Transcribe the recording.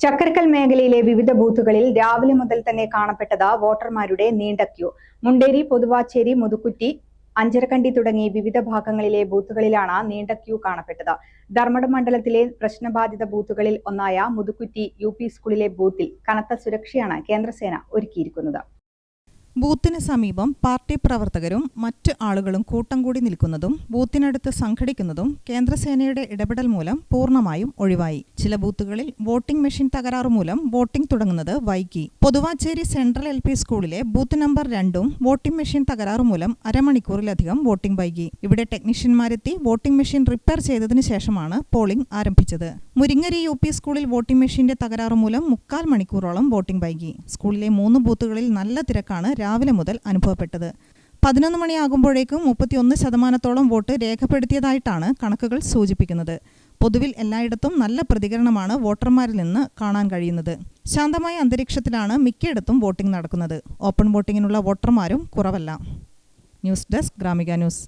ചക്കരക്കൽ മേഖലയിലെ വിവിധ ബൂത്തുകളിൽ രാവിലെ മുതൽ തന്നെ കാണപ്പെട്ടത് വോട്ടർമാരുടെ നീണ്ട ക്യൂ. മുണ്ടേരി, പൊതുവാച്ചേരി, മുതുക്കുറ്റി, അഞ്ചരക്കണ്ടി തുടങ്ങി വിവിധ ഭാഗങ്ങളിലെ ബൂത്തുകളിലാണ് നീണ്ട ക്യൂ കാണപ്പെട്ടത്. ധർമ്മടം മണ്ഡലത്തിലെ പ്രശ്നബാധിത ബൂത്തുകളിൽ ഒന്നായ മുതുക്കുറ്റി UP സ്കൂളിലെ ബൂത്തിൽ കനത്ത സുരക്ഷയാണ് കേന്ദ്രസേന ഒരുക്കിയിരിക്കുന്നത്. ബൂത്തിന് സമീപം പാർട്ടി പ്രവർത്തകരും മറ്റ് ആളുകളും കൂട്ടം കൂടി നിൽക്കുന്നതും ബൂത്തിനടുത്ത് സംഘടിക്കുന്നതും കേന്ദ്രസേനയുടെ ഇടപെടൽ മൂലം പൂർണ്ണമായും ഒഴിവായി. ചില ബൂത്തുകളിൽ വോട്ടിംഗ് മെഷീൻ തകരാറുമൂലം വോട്ടിംഗ് തുടങ്ങുന്നത് വൈകി. പൊതുവാച്ചേരി സെൻട്രൽ LP സ്കൂളിലെ ബൂത്ത് നമ്പർ 2 വോട്ടിംഗ് മെഷീൻ തകരാറുമൂലം അരമണിക്കൂറിലധികം വോട്ടിംഗ് വൈകി. ഇവിടെ ടെക്നീഷ്യന്മാരെത്തി വോട്ടിംഗ് മെഷീൻ റിപ്പയർ ചെയ്തതിനു ശേഷമാണ് പോളിംഗ് ആരംഭിച്ചത്. മുരിങ്ങരി UP സ്കൂളിൽ വോട്ടിംഗ് മെഷീന്റെ തകരാറുമൂലം 3/4 മണിക്കൂറോളം വോട്ടിംഗ് വൈകി. സ്കൂളിലെ 3 ബൂത്തുകളിൽ നല്ല തിരക്കാണ് രാവിലെ മുതൽ അനുഭവപ്പെട്ടത്. 11 മണിയാകുമ്പോഴേക്കും 31% വോട്ട് രേഖപ്പെടുത്തിയതായിട്ടാണ് കണക്കുകൾ സൂചിപ്പിക്കുന്നത്. പൊതുവിൽ എല്ലായിടത്തും നല്ല പ്രതികരണമാണ് വോട്ടർമാരിൽ നിന്ന് കാണാൻ കഴിയുന്നത്. ശാന്തമായ അന്തരീക്ഷത്തിലാണ് മിക്കയിടത്തും വോട്ടിംഗ് നടക്കുന്നത്. ഓപ്പൺ വോട്ടിങ്ങിനുള്ള വോട്ടർമാരും കുറവല്ല. News desk Gramika news.